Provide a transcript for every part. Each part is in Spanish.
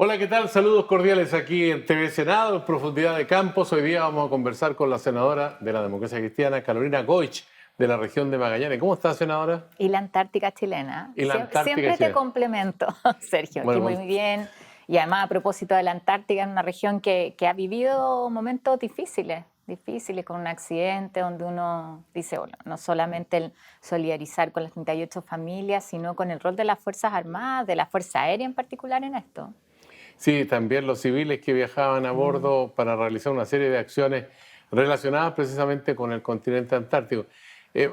Hola, ¿qué tal? Saludos cordiales aquí en TV Senado, en Profundidad de Campos. Hoy día vamos a conversar con la senadora de la Democracia Cristiana, Carolina Goich, de la región de Magallanes. ¿Cómo está, senadora? Y la Antártica chilena. Y la Antártica Siempre te chilena. complemento, Sergio, aquí Bueno, muy bien. Y además, a propósito de la Antártica, en una región que ha vivido momentos difíciles con un accidente donde uno dice, bueno, no solamente el solidarizar con las 38 familias, sino con el rol de las Fuerzas Armadas, de la Fuerza Aérea en particular en esto. sí, también los civiles que viajaban a bordo para realizar una serie de acciones relacionadas precisamente con el continente antártico. Eh,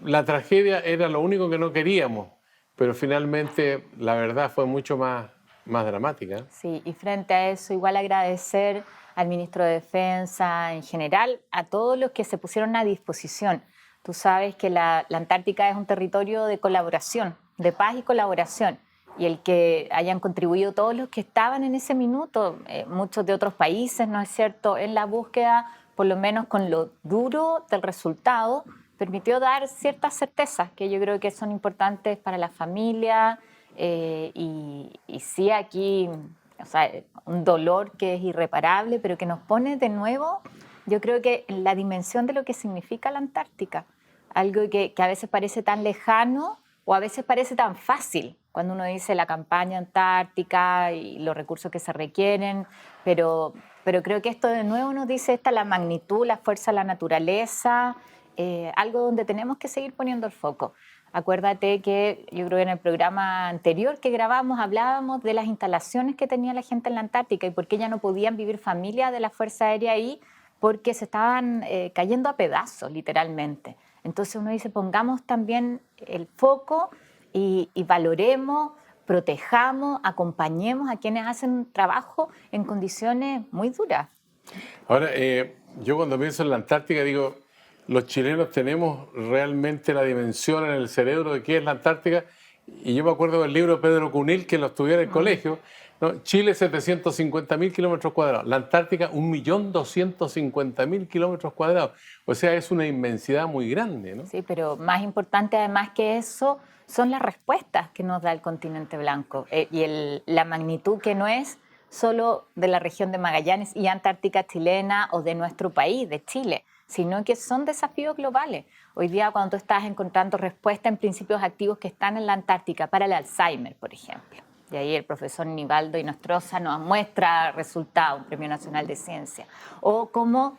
la tragedia era lo único que no queríamos, pero finalmente la verdad fue mucho más dramática. Sí, y frente a eso, igual agradecer al ministro de Defensa en general, a todos los que se pusieron a disposición. Tú sabes que la Antártica es un territorio de colaboración, de paz y colaboración. Y el que hayan contribuido todos los que estaban en ese minuto, muchos de otros países, ¿no es cierto?, en la búsqueda, por lo menos con lo duro del resultado, permitió dar ciertas certezas que yo creo que son importantes para la familia y sí aquí, o sea, un dolor que es irreparable, pero que nos pone de nuevo, yo creo que en la dimensión de lo que significa la Antártica, algo que a veces parece tan lejano o a veces parece tan fácil cuando uno dice la campaña antártica y los recursos que se requieren, pero creo que esto de nuevo nos dice la magnitud, la fuerza de la naturaleza, algo donde tenemos que seguir poniendo el foco. Acuérdate que yo creo que en el programa anterior que grabamos hablábamos de las instalaciones que tenía la gente en la Antártica y por qué ya no podían vivir familias de la Fuerza Aérea ahí porque se estaban cayendo a pedazos literalmente. Entonces uno dice, pongamos también el foco y valoremos, protejamos, acompañemos a quienes hacen un trabajo en condiciones muy duras. Ahora, yo cuando pienso en la Antártica digo, los chilenos tenemos realmente la dimensión en el cerebro de qué es la Antártica. Y yo me acuerdo del libro de Pedro Cunil, que lo estudié en el colegio, ¿no? Chile, 750.000 kilómetros cuadrados. La Antártica, 1.250.000 kilómetros cuadrados. O sea, es una inmensidad muy grande, ¿no? Sí, pero más importante además que eso son las respuestas que nos da el continente blanco la magnitud que no es solo de la región de Magallanes y Antártica chilena o de nuestro país, de Chile, sino que son desafíos globales. Hoy día cuando tú estás encontrando respuestas en principios activos que están en la Antártica para el Alzheimer, por ejemplo. Y ahí el profesor Nivaldo Inostroza nos muestra resultados, un Premio Nacional de Ciencia. O cómo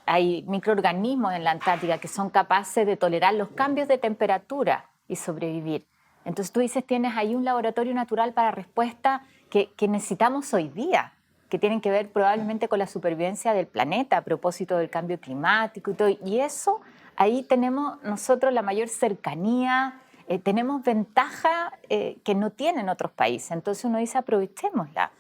hay microorganismos en la Antártica que son capaces de tolerar los cambios de temperatura y sobrevivir. Entonces tú dices, tienes ahí un laboratorio natural para respuestas que necesitamos hoy día, que tienen que ver probablemente con la supervivencia del planeta a propósito del cambio climático y todo. Y eso, ahí tenemos nosotros la mayor cercanía, tenemos ventaja que no tienen otros países. Entonces uno dice, aprovechémosla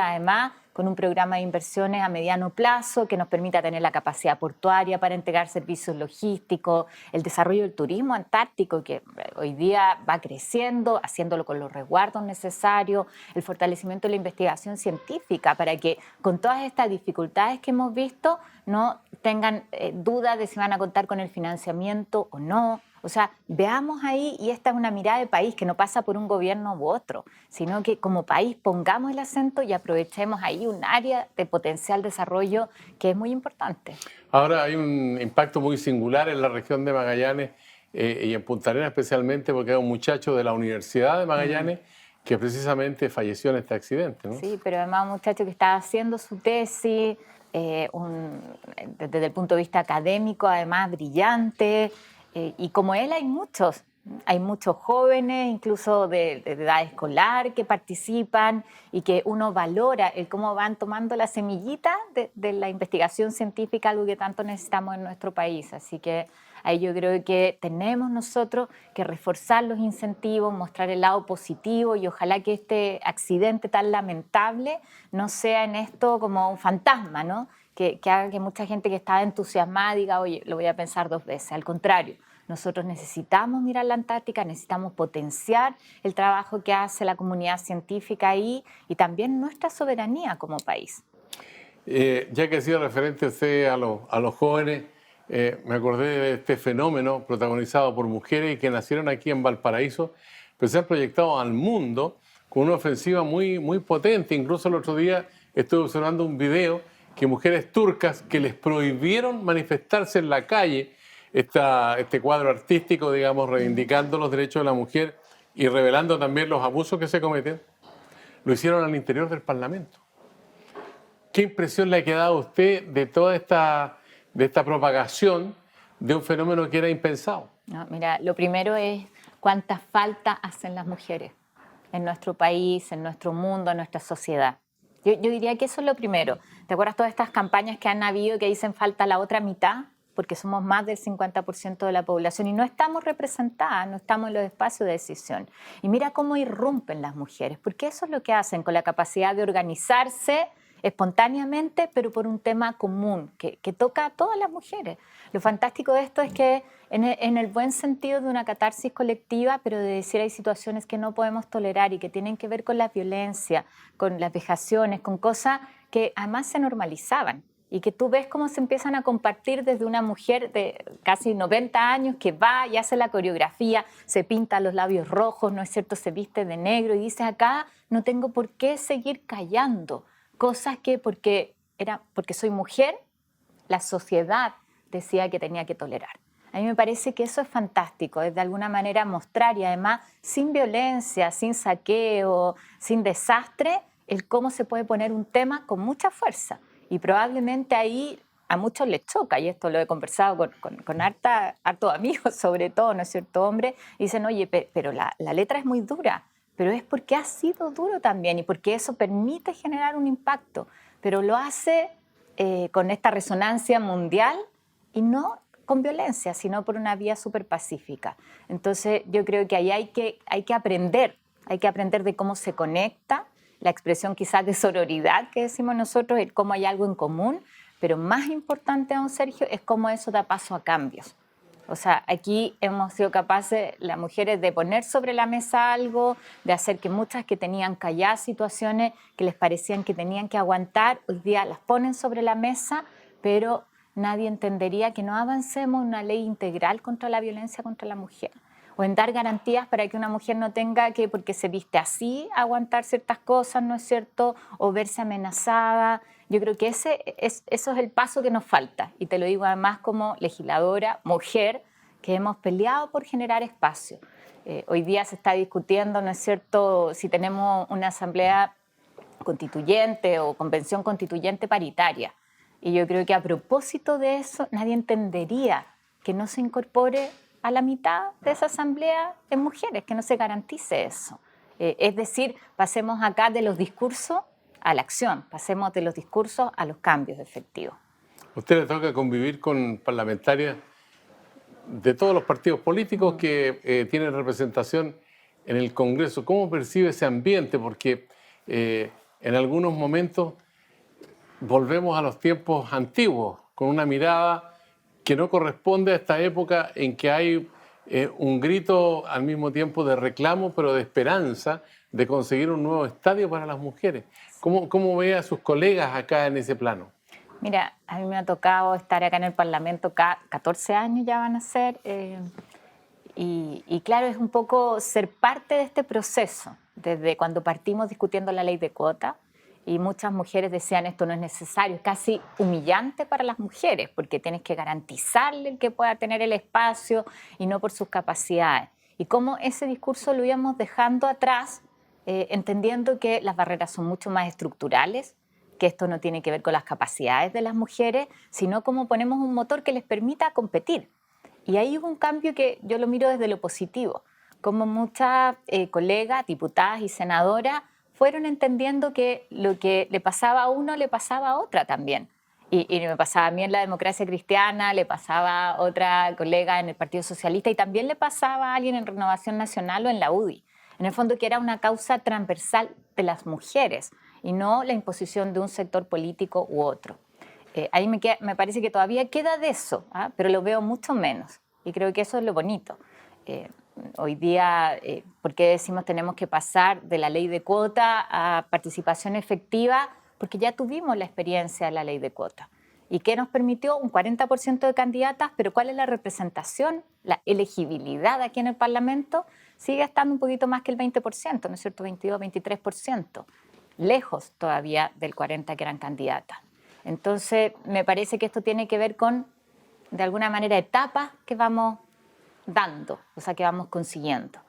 además con un programa de inversiones a mediano plazo que nos permita tener la capacidad portuaria para entregar servicios logísticos, el desarrollo del turismo antártico que hoy día va creciendo, haciéndolo con los resguardos necesarios, el fortalecimiento de la investigación científica para que con todas estas dificultades que hemos visto no tengan dudas de si van a contar con el financiamiento o no. O sea, veamos ahí, y esta es una mirada de país que no pasa por un gobierno u otro, sino que como país pongamos el acento y aprovechemos ahí un área de potencial desarrollo que es muy importante. Ahora hay un impacto muy singular en la región de Magallanes y en Punta Arenas especialmente porque hay un muchacho de la Universidad de Magallanes que precisamente falleció en este accidente, ¿no? Sí, pero además un muchacho que estaba haciendo su tesis, desde el punto de vista académico, además brillante, y como él hay muchos jóvenes, incluso de edad escolar, que participan y que uno valora el cómo van tomando la semillita de la investigación científica, algo que tanto necesitamos en nuestro país. Así que ahí yo creo que tenemos nosotros que reforzar los incentivos, mostrar el lado positivo y ojalá que este accidente tan lamentable no sea en esto como un fantasma, ¿no? Que haga que mucha gente que estaba entusiasmada diga, oye, lo voy a pensar dos veces. Al contrario, nosotros necesitamos mirar la Antártica, necesitamos potenciar el trabajo que hace la comunidad científica ahí y también nuestra soberanía como país. Ya que ha sido referente usted a los jóvenes, me acordé de este fenómeno protagonizado por mujeres que nacieron aquí en Valparaíso, pero se han proyectado al mundo con una ofensiva muy, muy potente. Incluso el otro día estuve observando un video que mujeres turcas que les prohibieron manifestarse en la calle, este cuadro artístico, digamos, reivindicando los derechos de la mujer y revelando también los abusos que se cometen, lo hicieron al interior del Parlamento. ¿Qué impresión le ha quedado a usted de toda esta propagación de un fenómeno que era impensado? No, mira, lo primero es cuánta falta hacen las mujeres en nuestro país, en nuestro mundo, en nuestra sociedad. Yo diría que eso es lo primero. ¿Te acuerdas todas estas campañas que han habido que dicen falta la otra mitad? Porque somos más del 50% de la población y no estamos representadas, no estamos en los espacios de decisión. Y mira cómo irrumpen las mujeres, porque eso es lo que hacen con la capacidad de organizarse espontáneamente, pero por un tema común que toca a todas las mujeres. Lo fantástico de esto es que en el buen sentido de una catarsis colectiva, pero de decir hay situaciones que no podemos tolerar y que tienen que ver con la violencia, con las vejaciones, con cosas que además se normalizaban y que tú ves cómo se empiezan a compartir desde una mujer de casi 90 años que va y hace la coreografía, se pinta los labios rojos, ¿no es cierto?, se viste de negro y dice acá no tengo por qué seguir callando cosas que porque soy mujer, la sociedad decía que tenía que tolerar. A mí me parece que eso es fantástico, es de alguna manera mostrar y además sin violencia, sin saqueo, sin desastre, el cómo se puede poner un tema con mucha fuerza. Y probablemente ahí a muchos les choca, y esto lo he conversado con hartos amigos, sobre todo, ¿no es cierto?, hombres, y dicen, oye, pero la letra es muy dura, pero es porque ha sido duro también y porque eso permite generar un impacto, pero lo hace con esta resonancia mundial y no con violencia, sino por una vía súper pacífica. Entonces yo creo que ahí hay que aprender de cómo se conecta, la expresión quizás de sororidad que decimos nosotros, el cómo hay algo en común, pero más importante, don Sergio, es cómo eso da paso a cambios. O sea, aquí hemos sido capaces, las mujeres, de poner sobre la mesa algo, de hacer que muchas que tenían calladas situaciones que les parecían que tenían que aguantar, hoy día las ponen sobre la mesa, pero nadie entendería que no avancemos en una ley integral contra la violencia contra la mujer o en dar garantías para que una mujer no tenga que, porque se viste así, aguantar ciertas cosas, ¿no es cierto?, o verse amenazada. Yo creo que eso es el paso que nos falta, y te lo digo además como legisladora, mujer, que hemos peleado por generar espacio. Hoy día se está discutiendo, ¿no es cierto?, si tenemos una asamblea constituyente o convención constituyente paritaria. Y yo creo que a propósito de eso, nadie entendería que no se incorpore a la mitad de esa asamblea en mujeres, que no se garantice eso. Es decir, pasemos acá de los discursos a la acción, pasemos de los discursos a los cambios efectivos. A usted le toca convivir con parlamentarias de todos los partidos políticos que tienen representación en el Congreso. ¿Cómo percibe ese ambiente? Porque en algunos momentos volvemos a los tiempos antiguos, con una mirada que no corresponde a esta época en que hay un grito al mismo tiempo de reclamo, pero de esperanza de conseguir un nuevo estadio para las mujeres. ¿Cómo ve a sus colegas acá en ese plano? Mira, a mí me ha tocado estar acá en el Parlamento 14 años ya van a ser, y claro, es un poco ser parte de este proceso, desde cuando partimos discutiendo la ley de cuota, y muchas mujeres decían esto no es necesario, es casi humillante para las mujeres, porque tienes que garantizarle el que pueda tener el espacio y no por sus capacidades. Y cómo ese discurso lo íbamos dejando atrás, entendiendo que las barreras son mucho más estructurales, que esto no tiene que ver con las capacidades de las mujeres, sino cómo ponemos un motor que les permita competir. Y ahí hubo un cambio que yo lo miro desde lo positivo, como muchas colegas, diputadas y senadoras fueron entendiendo que lo que le pasaba a uno le pasaba a otra también. Y me pasaba a mí en la Democracia Cristiana, le pasaba a otra colega en el Partido Socialista y también le pasaba a alguien en Renovación Nacional o en la UDI. En el fondo que era una causa transversal de las mujeres y no la imposición de un sector político u otro. Ahí me parece que todavía queda de eso, pero lo veo mucho menos y creo que eso es lo bonito. Hoy día, ¿por qué decimos tenemos que pasar de la ley de cuota a participación efectiva? Porque ya tuvimos la experiencia de la ley de cuota. ¿Y qué nos permitió? Un 40% de candidatas, pero ¿cuál es la representación, la elegibilidad aquí en el Parlamento? sigue estando un poquito más que el 20%, ¿no es cierto? 22, 23%, lejos todavía del 40% que eran candidatas. Entonces, me parece que esto tiene que ver con, de alguna manera, etapas que vamos dando, o sea, que vamos consiguiendo.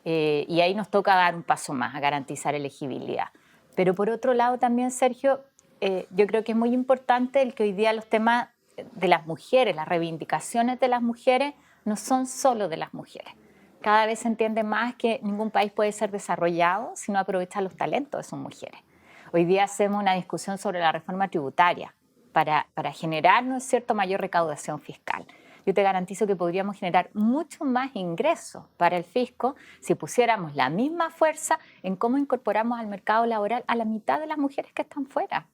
Y ahí nos toca dar un paso más a garantizar elegibilidad. Pero por otro lado también, Sergio, yo creo que es muy importante el que hoy día los temas de las mujeres, las reivindicaciones de las mujeres, no son solo de las mujeres. Cada vez se entiende más que ningún país puede ser desarrollado si no aprovecha los talentos de sus mujeres. Hoy día hacemos una discusión sobre la reforma tributaria para generar, ¿no es cierto?, mayor recaudación fiscal. Yo te garantizo que podríamos generar mucho más ingresos para el fisco si pusiéramos la misma fuerza en cómo incorporamos al mercado laboral a la mitad de las mujeres que están fuera.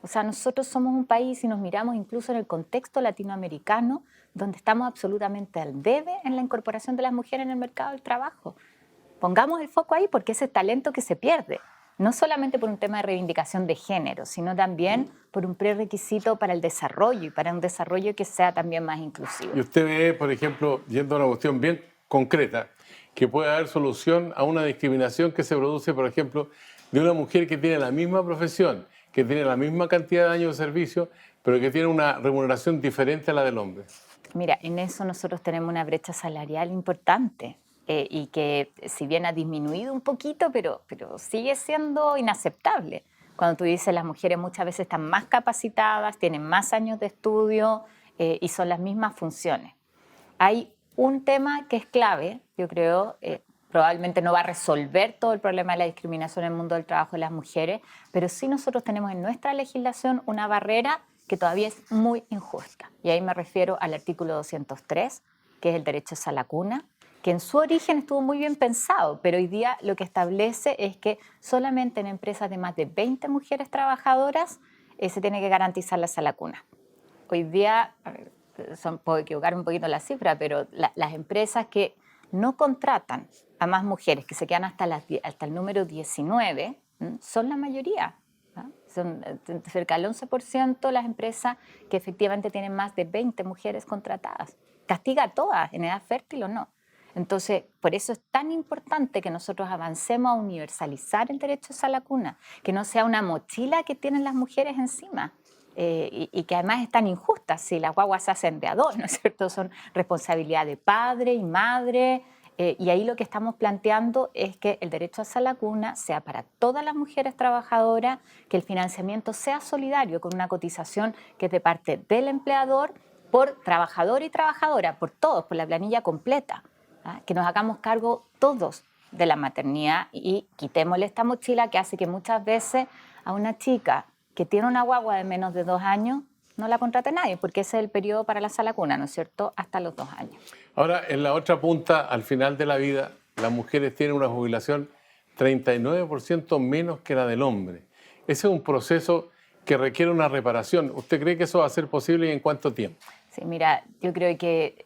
O sea, nosotros somos un país, si nos miramos incluso en el contexto latinoamericano, donde estamos absolutamente al debe en la incorporación de las mujeres en el mercado del trabajo. Pongamos el foco ahí porque ese talento que se pierde, no solamente por un tema de reivindicación de género, sino también por un prerequisito para el desarrollo y para un desarrollo que sea también más inclusivo. Y usted ve, por ejemplo, yendo a una cuestión bien concreta, que puede haber solución a una discriminación que se produce, por ejemplo, de una mujer que tiene la misma profesión, que tiene la misma cantidad de años de servicio, pero que tiene una remuneración diferente a la del hombre. Mira, en eso nosotros tenemos una brecha salarial importante. Y que si bien ha disminuido un poquito, pero sigue siendo inaceptable. Cuando tú dices las mujeres muchas veces están más capacitadas, tienen más años de estudio y son las mismas funciones. Hay un tema que es clave, yo creo, probablemente no va a resolver todo el problema de la discriminación en el mundo del trabajo de las mujeres, pero sí nosotros tenemos en nuestra legislación una barrera que todavía es muy injusta. Y ahí me refiero al artículo 203, que es el derecho a la cuna, que en su origen estuvo muy bien pensado, pero hoy día lo que establece es que solamente en empresas de más de 20 mujeres trabajadoras se tiene que garantizar la sala cuna. Hoy día, puedo equivocarme un poquito en la cifra, pero las empresas que no contratan a más mujeres, que se quedan hasta el número 19, son la mayoría. ¿No? Son cerca del 11% las empresas que efectivamente tienen más de 20 mujeres contratadas. Castiga a todas, en edad fértil o no. Entonces, por eso es tan importante que nosotros avancemos a universalizar el derecho a la cuna, que no sea una mochila que tienen las mujeres encima y que además es tan injusta si las guaguas se hacen de a dos, ¿no es cierto? Son responsabilidad de padre y madre y ahí lo que estamos planteando es que el derecho a la cuna sea para todas las mujeres trabajadoras, que el financiamiento sea solidario con una cotización que es de parte del empleador por trabajador y trabajadora, por todos, por la planilla completa. Que nos hagamos cargo todos de la maternidad y quitémosle esta mochila que hace que muchas veces a una chica que tiene una guagua de menos de 2 años no la contrate nadie, porque ese es el periodo para la sala cuna, ¿no es cierto?, hasta los 2 años. Ahora, en la otra punta, al final de la vida, las mujeres tienen una jubilación 39% menos que la del hombre. Ese es un proceso que requiere una reparación. ¿Usted cree que eso va a ser posible y en cuánto tiempo? Sí, mira, yo creo que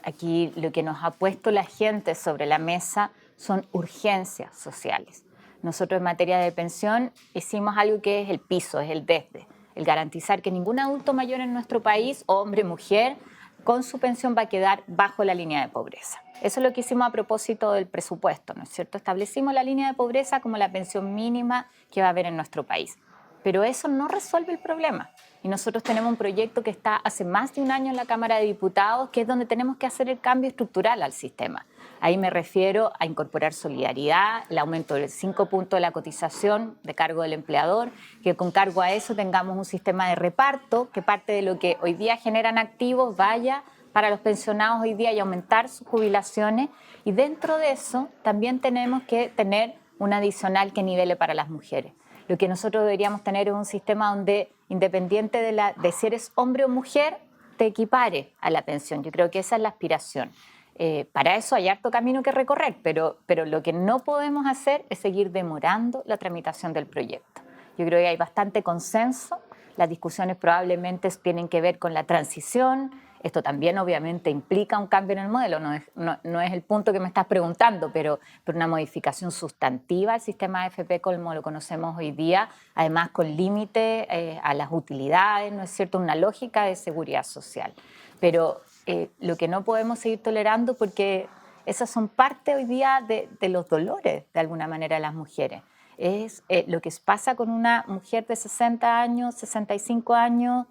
aquí lo que nos ha puesto la gente sobre la mesa son urgencias sociales. Nosotros en materia de pensión hicimos algo que es el piso, es el desde, el garantizar que ningún adulto mayor en nuestro país, hombre, mujer, con su pensión va a quedar bajo la línea de pobreza. Eso es lo que hicimos a propósito del presupuesto, ¿no es cierto? Establecimos la línea de pobreza como la pensión mínima que va a haber en nuestro país. Pero eso no resuelve el problema. Y nosotros tenemos un proyecto que está hace más de un año en la Cámara de Diputados, que es donde tenemos que hacer el cambio estructural al sistema. Ahí me refiero a incorporar solidaridad, el aumento del 5 puntos de la cotización de cargo del empleador, que con cargo a eso tengamos un sistema de reparto, que parte de lo que hoy día generan activos vaya para los pensionados hoy día y aumentar sus jubilaciones. Y dentro de eso también tenemos que tener un adicional que nivele para las mujeres. Lo que nosotros deberíamos tener es un sistema donde, independiente de si eres hombre o mujer, te equipare a la pensión. Yo creo que esa es la aspiración. Para eso hay harto camino que recorrer, pero lo que no podemos hacer es seguir demorando la tramitación del proyecto. Yo creo que hay bastante consenso. Las discusiones probablemente tienen que ver con la transición. Esto también obviamente implica un cambio en el modelo, no es el punto que me estás preguntando, pero una modificación sustantiva al sistema de AFP como lo conocemos hoy día, además con límite a las utilidades, ¿no es cierto?, una lógica de seguridad social. Pero lo que no podemos seguir tolerando, porque Esas son parte hoy día de los dolores, de alguna manera, de las mujeres. Es lo que pasa con una mujer de 60 años, 65 años,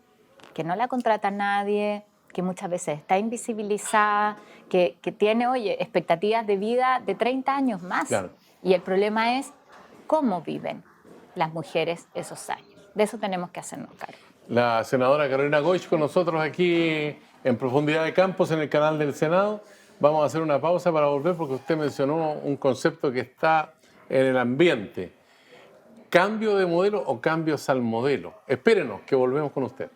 que no la contrata nadie, que muchas veces está invisibilizada, que tiene, oye, expectativas de vida de 30 años más. Claro. Y el problema es cómo viven las mujeres esos años. De eso tenemos que hacernos cargo. La senadora Carolina Goich con nosotros aquí en Profundidad de Campos en el canal del Senado. Vamos a hacer una pausa para volver porque usted mencionó un concepto que está en el ambiente. ¿Cambio de modelo o cambios al modelo? Espérenos que volvemos con usted.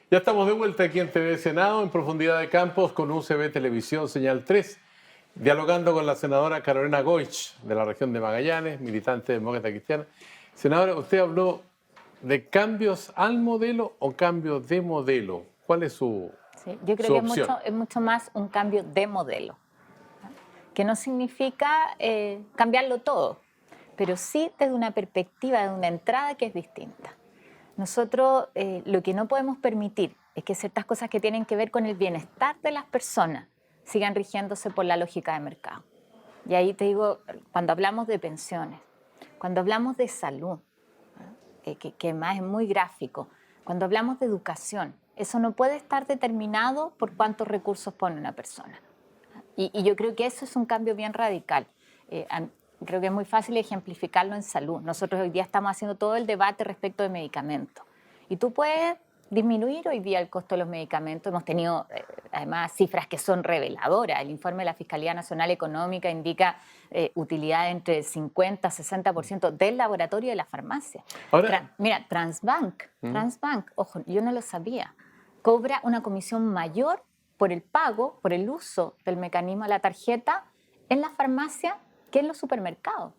Ya estamos de vuelta aquí en TV Senado, en Profundidad de Campos, con UCB Televisión, Señal 3, dialogando con la senadora Carolina Goich, de la región de Magallanes, militante demócrata cristiana. Senadora, usted habló de cambios al modelo o cambios de modelo. ¿Cuál es su Sí, yo creo su que opción? es mucho más un cambio de modelo, que no significa cambiarlo todo, pero sí desde una perspectiva, de una entrada que es distinta. Nosotros lo que no podemos permitir es que ciertas cosas que tienen que ver con el bienestar de las personas sigan rigiéndose por la lógica de mercado. Y ahí te digo, cuando hablamos de pensiones, cuando hablamos de salud, que más es muy gráfico, cuando hablamos de educación, eso no puede estar determinado por cuántos recursos pone una persona. Y yo creo que eso es un cambio bien radical. Creo que es muy fácil ejemplificarlo en salud. Nosotros hoy día estamos haciendo todo el debate respecto de medicamentos. Y tú puedes disminuir hoy día el costo de los medicamentos. Hemos tenido, además, cifras que son reveladoras. El informe de la Fiscalía Nacional Económica indica utilidad entre el 50 y 60% del laboratorio y de la farmacia. Ahora, Mira, Transbank, ojo, yo no lo sabía, cobra una comisión mayor por el pago, por el uso del mecanismo de la tarjeta en la farmacia que en los supermercados.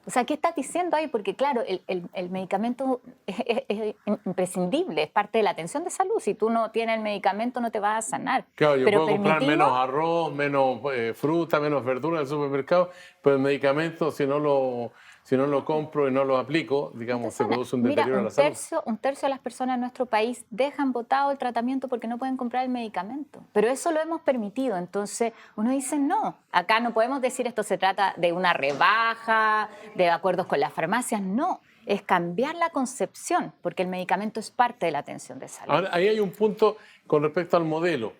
O sea, ¿qué estás diciendo ahí? Porque claro, el medicamento es imprescindible, es parte de la atención de salud. Si tú no tienes el medicamento no te vas a sanar. claro, yo Pero puedo comprar menos arroz, menos fruta, menos verdura en el supermercado, pero el medicamento, si no lo compro y no lo aplico, digamos, se produce un deterioro a la salud. Un tercio de las personas en nuestro país dejan botado el tratamiento porque no pueden comprar el medicamento. Pero eso lo hemos permitido. Entonces uno dice, no, acá no podemos decir esto se trata de una rebaja, de acuerdos con las farmacias. No, es cambiar la concepción, porque el medicamento es parte de la atención de salud. Ahora, ahí hay un punto con respecto al modelo.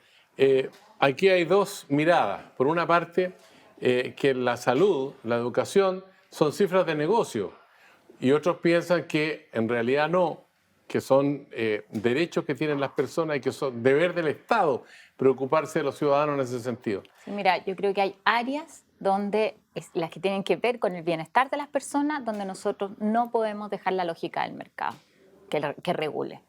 Aquí hay dos miradas. Por una parte, que la salud, la educación, son cifras de negocio. Y otros piensan que en realidad no, que son derechos que tienen las personas y que son deber del Estado preocuparse de los ciudadanos en ese sentido. Sí, mira, yo creo que hay áreas donde las que tienen que ver con el bienestar de las personas, donde nosotros no podemos dejar la lógica del mercado que regule.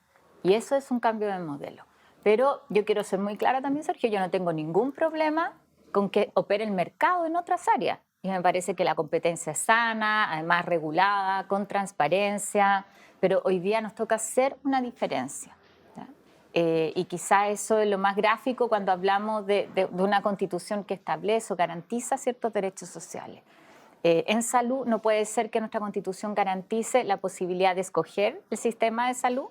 Y eso es un cambio de modelo. Pero yo quiero ser muy clara también, Sergio, yo no tengo ningún problema con que opere el mercado en otras áreas. Y me parece que la competencia es sana, además regulada, con transparencia, pero hoy día nos toca hacer una diferencia. Y quizá eso es lo más gráfico cuando hablamos de una constitución que establece o garantiza ciertos derechos sociales. En salud no puede ser que nuestra constitución garantice la posibilidad de escoger el sistema de salud,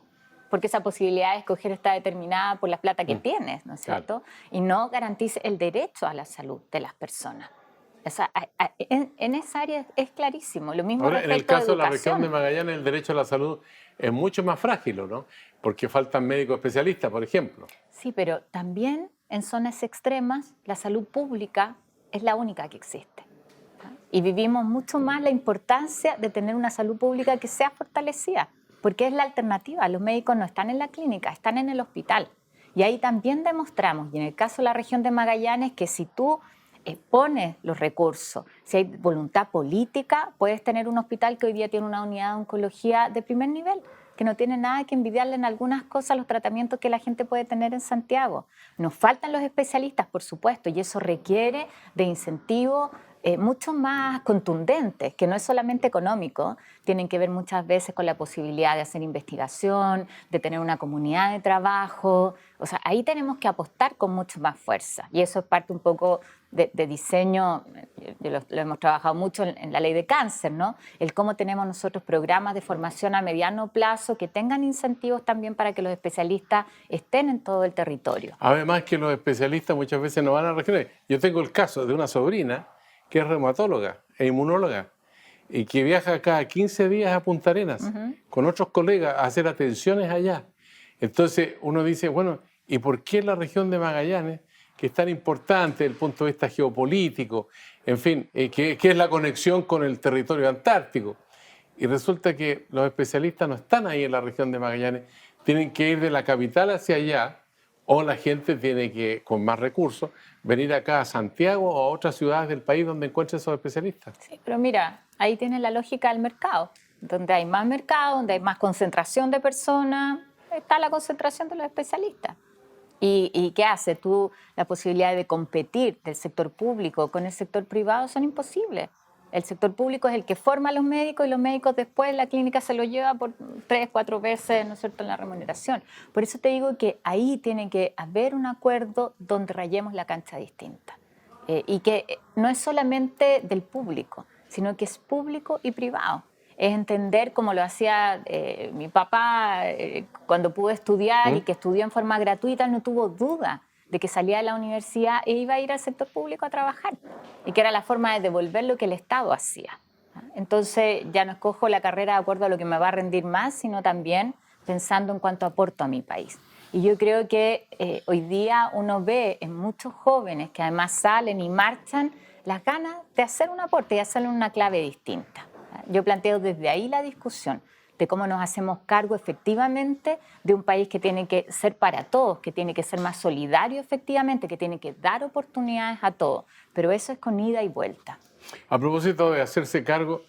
porque esa posibilidad de escoger está determinada por la plata que tienes, ¿no es cierto? Claro. Y no garantice el derecho a la salud de las personas. O sea, en esa área es clarísimo. Lo mismo ahora, en el caso de la región de educación. Magallanes, el derecho a la salud es mucho más frágil, ¿no? Porque faltan médicos especialistas, por ejemplo. Sí, pero también en zonas extremas la salud pública es la única que existe. Y vivimos mucho más la importancia de tener una salud pública que sea fortalecida, porque es la alternativa. Los médicos no están en la clínica, están en el hospital. Y ahí también demostramos, y en el caso de la región de Magallanes, que si tú pones los recursos, si hay voluntad política, puedes tener un hospital que hoy día tiene una unidad de oncología de primer nivel, que no tiene nada que envidiarle en algunas cosas los tratamientos que la gente puede tener en Santiago. Nos faltan los especialistas, por supuesto, y eso requiere de incentivos mucho más contundentes, que no es solamente económico, tienen que ver muchas veces con la posibilidad de hacer investigación, de tener una comunidad de trabajo. O sea, ahí tenemos que apostar con mucho más fuerza. Y eso es parte un poco de diseño, lo hemos trabajado mucho en la ley de cáncer, ¿no? El cómo tenemos nosotros programas de formación a mediano plazo que tengan incentivos también para que los especialistas estén en todo el territorio. Además que los especialistas muchas veces no van a regiones. Yo tengo el caso de una sobrina que es reumatóloga e inmunóloga y que viaja cada 15 días a Punta Arenas con otros colegas a hacer atenciones allá. Entonces uno dice, bueno, ¿y por qué la región de Magallanes, que es tan importante desde el punto de vista geopolítico, en fin, que es la conexión con el territorio antártico? Y resulta que los especialistas no están ahí en la región de Magallanes, tienen que ir de la capital hacia allá, o la gente tiene que, con más recursos, venir acá a Santiago o a otras ciudades del país donde encuentre esos especialistas. Sí, pero mira, ahí tiene la lógica del mercado. Donde hay más mercado, donde hay más concentración de personas, está la concentración de los especialistas. ¿Y qué hace? Tú, la posibilidad de competir del sector público con el sector privado son imposibles. El sector público es el que forma a los médicos y los médicos después la clínica se lo lleva por 3, 4 veces, ¿no es cierto?, en la remuneración. Por eso te digo que ahí tiene que haber un acuerdo donde rayemos la cancha distinta. Y que no es solamente del público, sino que es público y privado. Es entender como lo hacía mi papá cuando pudo estudiar y que estudió en forma gratuita, no tuvo duda de que salía de la universidad e iba a ir al sector público a trabajar y que era la forma de devolver lo que el Estado hacía. Entonces ya no escojo la carrera de acuerdo a lo que me va a rendir más, sino también pensando en cuánto aporto a mi país. Y yo creo que hoy día uno ve en muchos jóvenes que además salen y marchan las ganas de hacer un aporte y hacerlo en una clave distinta. Yo planteo desde ahí la discusión de cómo nos hacemos cargo efectivamente de un país que tiene que ser para todos, que tiene que ser más solidario efectivamente, que tiene que dar oportunidades a todos, pero eso es con ida y vuelta. A propósito de hacerse cargo,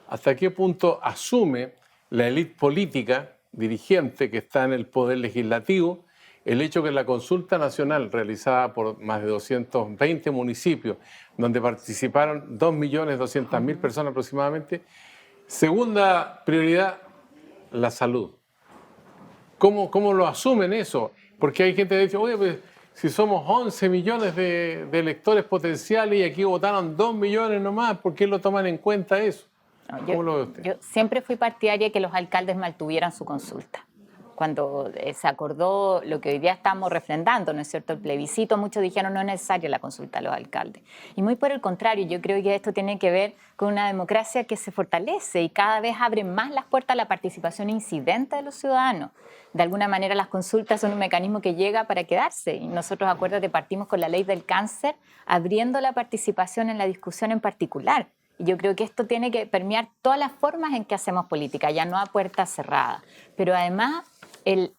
¿hasta qué punto asume la élite política dirigente que está en el poder legislativo el hecho que la consulta nacional realizada por más de 220 municipios, donde participaron 2.200.000 personas aproximadamente, segunda prioridad, la salud? ¿Cómo lo asumen eso? Porque hay gente que dice, oye, pues, si somos 11 millones de electores potenciales y aquí votaron 2 millones nomás, ¿por qué lo toman en cuenta eso? No, ¿Cómo lo ve usted? yo siempre fui partidaria de que los alcaldes mantuvieran su consulta. Cuando se acordó lo que hoy día estamos refrendando, ¿no es cierto?, el plebiscito, muchos dijeron no es necesaria la consulta a los alcaldes. Y muy por el contrario, yo creo que esto tiene que ver con una democracia que se fortalece y cada vez abre más las puertas a la participación incidente de los ciudadanos. De alguna manera las consultas son un mecanismo que llega para quedarse y nosotros, acuérdate, partimos con la ley del cáncer abriendo la participación en la discusión en particular. Y yo creo que esto tiene que permear todas las formas en que hacemos política, ya no a puerta cerrada. Pero además el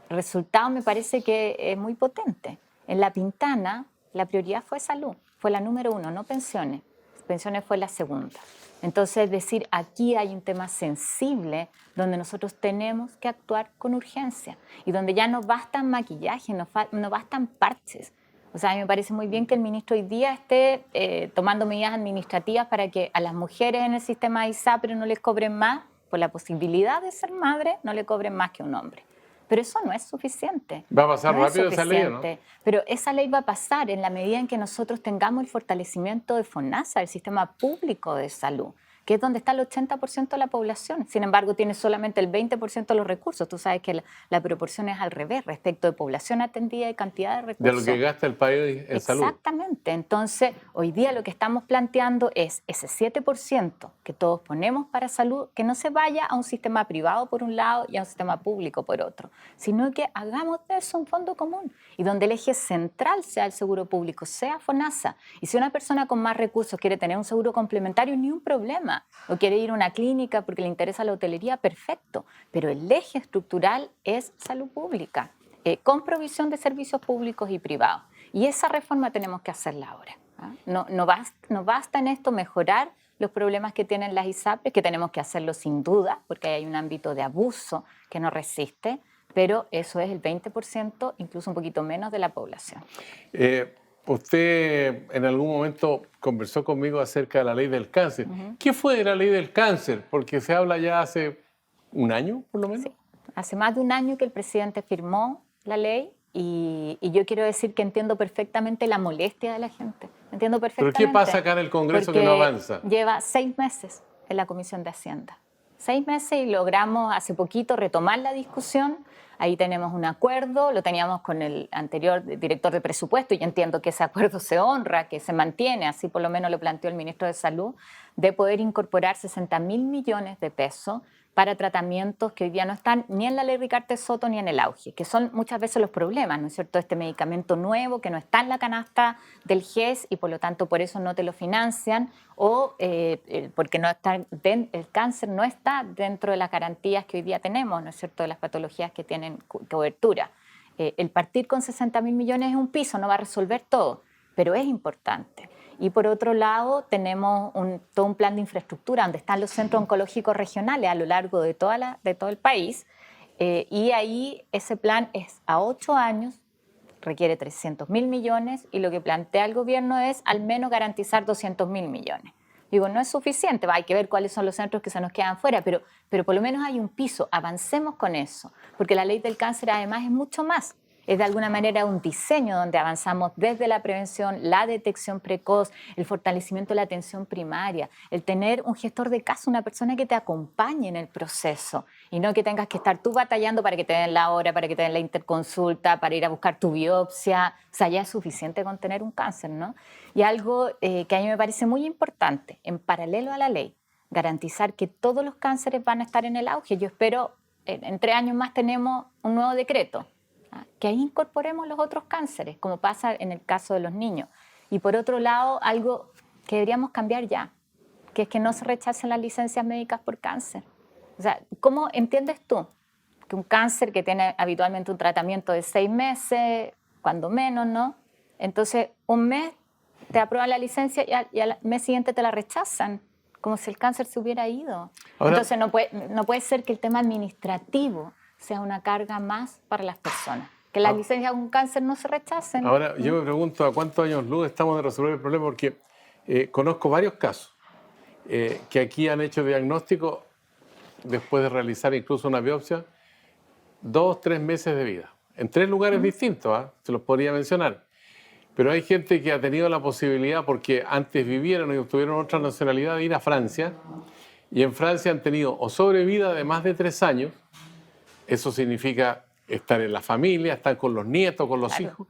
resultado me parece que es muy potente. En La Pintana la prioridad fue salud, fue la número 1, no pensiones. Pensiones fue la segunda. Entonces, decir, aquí hay un tema sensible donde nosotros tenemos que actuar con urgencia y donde ya no bastan maquillajes, no bastan parches. O sea, a mí me parece muy bien que el ministro hoy día esté tomando medidas administrativas para que a las mujeres en el sistema de ISAPRE no les cobren más, por la posibilidad de ser madre, no le cobren más que un hombre. Pero eso no es suficiente. ¿Va a pasar no rápido esa ley o no? Pero esa ley va a pasar en la medida en que nosotros tengamos el fortalecimiento de FONASA, el sistema público de salud, que es donde está el 80% de la población. Sin embargo, tiene solamente el 20% de los recursos. Tú sabes que la proporción es al revés respecto de población atendida y cantidad de recursos. De lo que gasta el país en salud. Exactamente. Entonces, hoy día lo que estamos planteando es ese 7% que todos ponemos para salud, que no se vaya a un sistema privado por un lado y a un sistema público por otro, sino que hagamos de eso un fondo común y donde el eje central sea el seguro público, sea FONASA. Y si una persona con más recursos quiere tener un seguro complementario, ni un problema. O quiere ir a una clínica porque le interesa la hotelería, perfecto. Pero el eje estructural es salud pública, con provisión de servicios públicos y privados. Y esa reforma tenemos que hacerla ahora. No basta en esto mejorar los problemas que tienen las ISAPRES, que tenemos que hacerlo sin duda, porque hay un ámbito de abuso que no resiste, pero eso es el 20%, incluso un poquito menos de la población. usted en algún momento conversó conmigo acerca de la ley del cáncer. ¿Qué fue de la ley del cáncer? Porque se habla ya hace un año, por lo menos. Sí, hace más de un año que el presidente firmó la ley y yo quiero decir que entiendo perfectamente la molestia de la gente. Entiendo perfectamente. ¿Pero qué pasa acá en el Congreso que no avanza? Lleva 6 meses en la Comisión de Hacienda. 6 meses y logramos hace poquito retomar la discusión. Ahí tenemos un acuerdo, lo teníamos con el anterior director de presupuesto y yo entiendo que ese acuerdo se honra, que se mantiene, así por lo menos lo planteó el ministro de Salud, de poder incorporar 60.000 millones de pesos para tratamientos que hoy día no están ni en la ley Ricardo Soto ni en el auge, que son muchas veces los problemas, ¿no es cierto? Este medicamento nuevo que no está en la canasta del GES y por lo tanto por eso no te lo financian o porque no está, el cáncer no está dentro de las garantías que hoy día tenemos, ¿no es cierto?, de las patologías que tienen cobertura. El partir con 60.000 millones es un piso, no va a resolver todo, pero es importante. Y por otro lado, tenemos todo un plan de infraestructura donde están los centros oncológicos regionales a lo largo de todo el país. Y ahí ese plan es a 8 años, requiere 300.000 millones y lo que plantea el gobierno es al menos garantizar 200.000 millones. Digo, no es suficiente, hay que ver cuáles son los centros que se nos quedan fuera, pero por lo menos hay un piso, avancemos con eso, porque la ley del cáncer además es mucho más. Es de alguna manera un diseño donde avanzamos desde la prevención, la detección precoz, el fortalecimiento de la atención primaria, el tener un gestor de caso, una persona que te acompañe en el proceso y no que tengas que estar tú batallando para que te den la hora, para que te den la interconsulta, para ir a buscar tu biopsia. O sea, ya es suficiente con tener un cáncer, ¿no? Y algo que a mí me parece muy importante, en paralelo a la ley, garantizar que todos los cánceres van a estar en el auge. Yo espero, en 3 años más tenemos un nuevo decreto, que ahí incorporemos los otros cánceres, como pasa en el caso de los niños. Y por otro lado, algo que deberíamos cambiar ya, que es que no se rechacen las licencias médicas por cáncer. O sea, ¿cómo entiendes tú que un cáncer que tiene habitualmente un tratamiento de 6 meses, cuando menos, ¿no? Entonces, un mes te aprueban la licencia y al mes siguiente te la rechazan, como si el cáncer se hubiera ido. Ahora, entonces, no puede ser que el tema administrativo sea una carga más para las personas. Que las licencias con cáncer no se rechacen. Ahora, yo me pregunto a cuántos años luz estamos de resolver el problema, porque conozco varios casos que aquí han hecho diagnóstico después de realizar incluso una biopsia, 2, 3 meses de vida. En 3 lugares distintos, se los podría mencionar. Pero hay gente que ha tenido la posibilidad, porque antes vivieron y tuvieron otra nacionalidad, de ir a Francia, y en Francia han tenido o sobrevida de más de 3 años. Eso significa estar en la familia, estar con los nietos, con los hijos,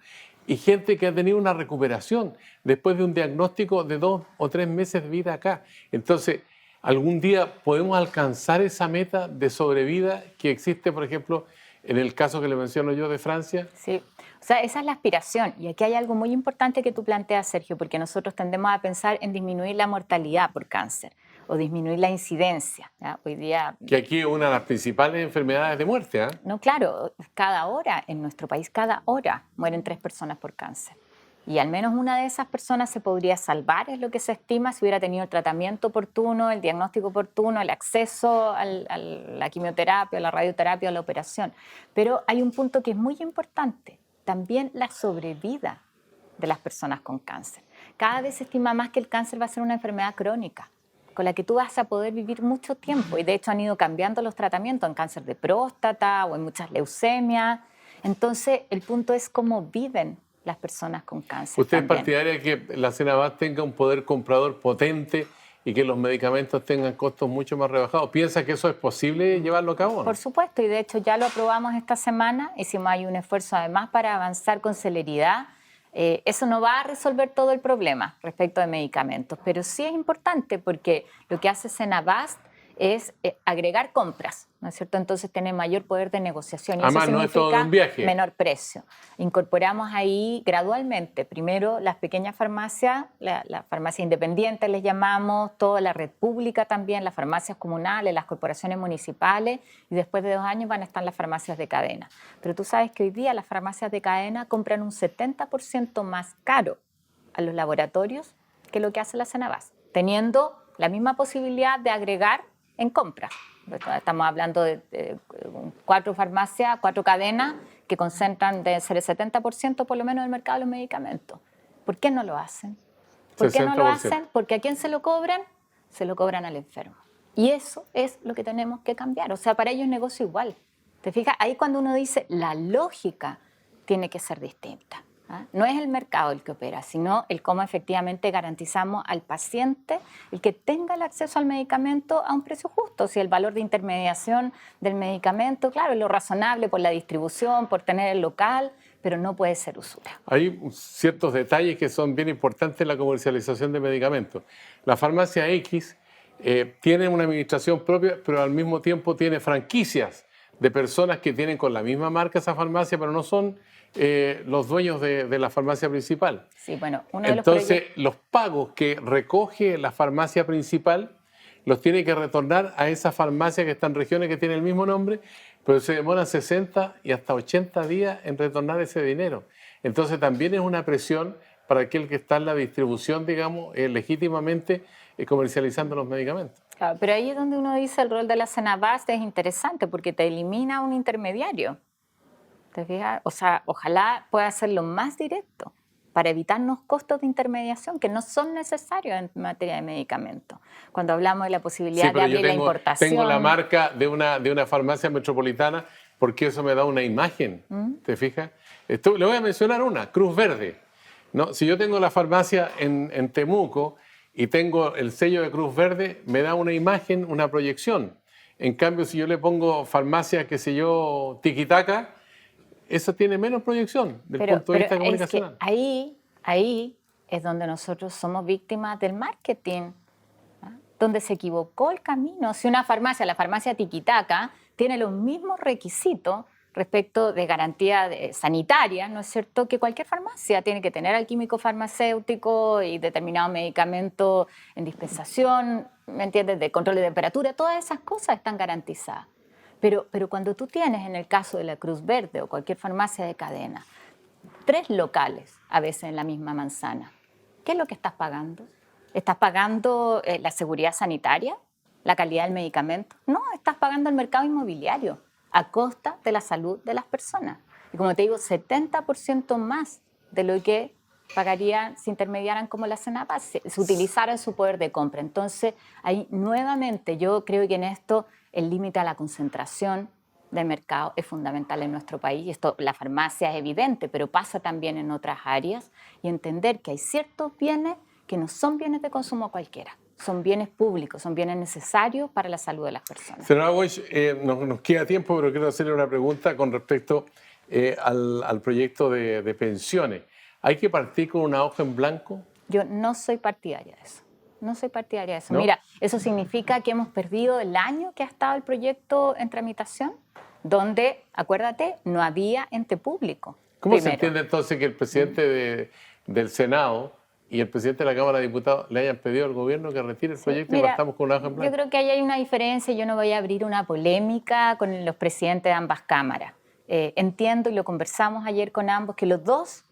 y gente que ha tenido una recuperación después de un diagnóstico de 2 o 3 meses de vida acá. Entonces, algún día podemos alcanzar esa meta de sobrevida que existe, por ejemplo, en el caso que le menciono yo de Francia. Sí, o sea, esa es la aspiración. Y aquí hay algo muy importante que tú planteas, Sergio, porque nosotros tendemos a pensar en disminuir la mortalidad por cáncer o disminuir la incidencia, ¿ya? Hoy día... Que aquí es una de las principales enfermedades de muerte, ¿eh? No, claro, cada hora, en nuestro país, cada hora mueren 3 personas por cáncer. Y al menos una de esas personas se podría salvar, es lo que se estima, si hubiera tenido el tratamiento oportuno, el diagnóstico oportuno, el acceso a la quimioterapia, a la radioterapia, a la operación. Pero hay un punto que es muy importante, también la sobrevida de las personas con cáncer. Cada vez se estima más que el cáncer va a ser una enfermedad crónica, con la que tú vas a poder vivir mucho tiempo. Y de hecho han ido cambiando los tratamientos en cáncer de próstata o en muchas leucemias. Entonces el punto es cómo viven las personas con cáncer. ¿Usted es partidaria de que la Senabas tenga un poder comprador potente y que los medicamentos tengan costos mucho más rebajados? ¿Piensa que eso es posible llevarlo a cabo, no? Por supuesto, y de hecho ya lo aprobamos esta semana. Hicimos ahí un esfuerzo además para avanzar con celeridad. Eso no va a resolver todo el problema respecto de medicamentos, pero sí es importante porque lo que hace Senabast es agregar compras, ¿no es cierto? Entonces tiene mayor poder de negociación y además, eso no es todo un viaje. menor precio. Incorporamos ahí gradualmente, primero las pequeñas farmacias, las farmacias independientes les llamamos, toda la red pública también, las farmacias comunales, las corporaciones municipales y después de 2 años van a estar las farmacias de cadena. Pero tú sabes que hoy día las farmacias de cadena compran un 70% más caro a los laboratorios que lo que hace la Senabas, teniendo la misma posibilidad de agregar en compra. Estamos hablando de 4 farmacias, 4 cadenas que concentran de ser el 70% por lo menos del mercado de los medicamentos. ¿Por qué no lo hacen? ¿Por qué no lo 60%. hacen? Porque ¿a quién se lo cobran? Se lo cobran al enfermo. Y eso es lo que tenemos que cambiar. O sea, para ellos es negocio igual. ¿Te fijas? Ahí cuando uno dice la lógica tiene que ser distinta. ¿Ah? No es el mercado el que opera, sino el cómo efectivamente garantizamos al paciente el que tenga el acceso al medicamento a un precio justo. Si el valor de intermediación del medicamento, claro, es lo razonable por la distribución, por tener el local, pero no puede ser usura. Hay ciertos detalles que son bien importantes en la comercialización de medicamentos. La farmacia X tiene una administración propia, pero al mismo tiempo tiene franquicias de personas que tienen con la misma marca esa farmacia, pero no son los dueños de la farmacia principal. Sí, bueno, uno de los Entonces, los pagos que recoge la farmacia principal los tiene que retornar a esa farmacia que está en regiones que tienen el mismo nombre, pero se demoran 60 y hasta 80 días en retornar ese dinero. Entonces, también es una presión para aquel que está en la distribución, digamos, legítimamente comercializando los medicamentos. Claro, pero ahí es donde uno dice el rol de la Senabast es interesante porque te elimina un intermediario. ¿Te fijas? O sea, ojalá pueda hacerlo más directo para evitarnos costos de intermediación que no son necesarios en materia de medicamentos. Cuando hablamos de la posibilidad de pero abrir la importación. tengo la marca de una farmacia metropolitana porque eso me da una imagen, ¿te fijas? Le voy a mencionar una, Cruz Verde. ¿No? Si yo tengo la farmacia en Temuco y tengo el sello de Cruz Verde, me da una imagen, una proyección. En cambio, si yo le pongo farmacia, qué sé yo, Tiquitaca, eso tiene menos proyección desde el punto de vista comunicacional. Es que ahí es donde nosotros somos víctimas del marketing, ¿ah? Donde se equivocó el camino. Si una farmacia, la farmacia Tiquitaca, tiene los mismos requisitos respecto de garantía sanitaria, ¿no es cierto?, que cualquier farmacia tiene que tener al químico farmacéutico y determinado medicamento en dispensación, ¿me entiendes?, de control de temperatura, todas esas cosas están garantizadas. Pero cuando tú tienes, en el caso de la Cruz Verde o cualquier farmacia de cadena, 3 locales a veces en la misma manzana, ¿qué es lo que estás pagando? ¿Estás pagando la seguridad sanitaria? ¿La calidad del medicamento? No, estás pagando el mercado inmobiliario a costa de la salud de las personas. Y como te digo, 70% más de lo que pagarían si intermediaran como la Senapaz, si utilizaran su poder de compra. Entonces, ahí nuevamente yo creo que en esto el límite a la concentración de mercado es fundamental en nuestro país. Esto, la farmacia es evidente, pero pasa también en otras áreas. Y entender que hay ciertos bienes que no son bienes de consumo cualquiera. Son bienes públicos, son bienes necesarios para la salud de las personas. Senadora Boix, nos queda tiempo, pero quiero hacerle una pregunta con respecto al proyecto de pensiones. ¿Hay que partir con una hoja en blanco? Yo no soy partidaria de eso. No soy partidaria de eso. ¿No? Mira, eso significa que hemos perdido el año que ha estado el proyecto en tramitación, donde, acuérdate, no había ente público. ¿Cómo se primero. entiende entonces que el presidente del Senado y el presidente de la Cámara de Diputados le hayan pedido al gobierno que retire el proyecto y partamos con una hoja en blanco? Yo creo que ahí hay una diferencia. Yo no voy a abrir una polémica con los presidentes de ambas cámaras. Entiendo, y lo conversamos ayer con ambos, que los dos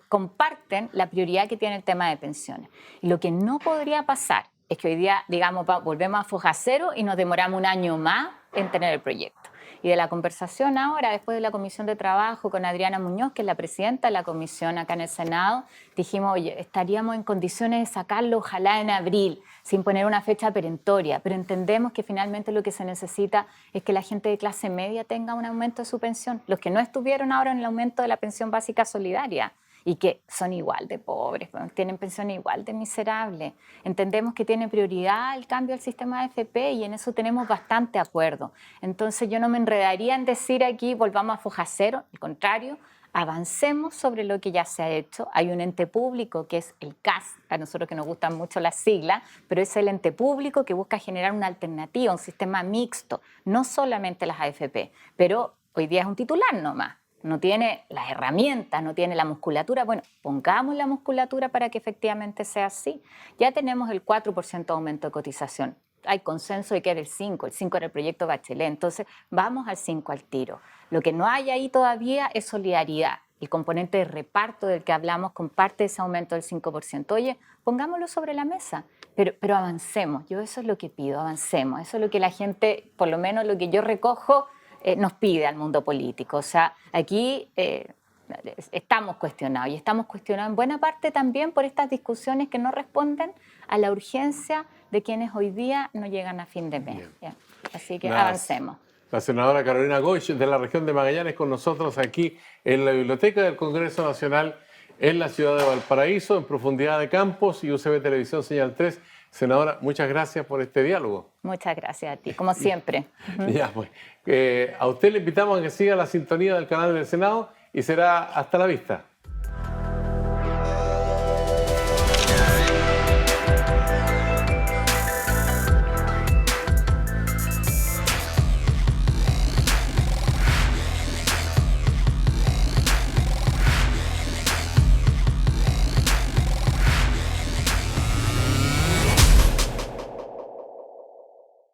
comparten la prioridad que tiene el tema de pensiones. Y lo que no podría pasar es que hoy día, digamos, volvemos a foja cero y nos demoramos un año más en tener el proyecto. Y de la conversación ahora, después de la Comisión de Trabajo con Adriana Muñoz, que es la presidenta de la comisión acá en el Senado, dijimos, oye, estaríamos en condiciones de sacarlo ojalá en abril, sin poner una fecha perentoria, pero entendemos que finalmente lo que se necesita es que la gente de clase media tenga un aumento de su pensión, los que no estuvieron ahora en el aumento de la pensión básica solidaria, y que son igual de pobres, tienen pensiones igual de miserables. Entendemos que tiene prioridad el cambio al sistema de AFP y en eso tenemos bastante acuerdo. Entonces yo no me enredaría en decir aquí volvamos a foja cero, al contrario, avancemos sobre lo que ya se ha hecho. Hay un ente público que es el CAS, a nosotros que nos gustan mucho las siglas, pero es el ente público que busca generar una alternativa, un sistema mixto, no solamente las AFP, pero hoy día es un titular nomás. No tiene las herramientas, no tiene la musculatura. Bueno, pongamos la musculatura para que efectivamente sea así. Ya tenemos el 4% de aumento de cotización. Hay consenso de que era el 5 era el proyecto Bachelet. Entonces, vamos al 5 al tiro. Lo que no hay ahí todavía es solidaridad. El componente de reparto del que hablamos comparte ese aumento del 5%. Oye, pongámoslo sobre la mesa, pero avancemos. Yo eso es lo que pido, avancemos. Eso es lo que la gente, por lo menos lo que yo recojo, nos pide al mundo político. O sea, aquí estamos cuestionados y estamos cuestionados en buena parte también por estas discusiones que no responden a la urgencia de quienes hoy día no llegan a fin de mes. ¿Ya? Así que avancemos. La senadora Carolina Goich de la región de Magallanes con nosotros aquí en la Biblioteca del Congreso Nacional en la ciudad de Valparaíso, en profundidad de campos y UCB Televisión Señal 3. Senadora, muchas gracias por este diálogo. Muchas gracias a ti, como siempre. Ya, pues, a usted le invitamos a que siga la sintonía del canal del Senado y será hasta la vista.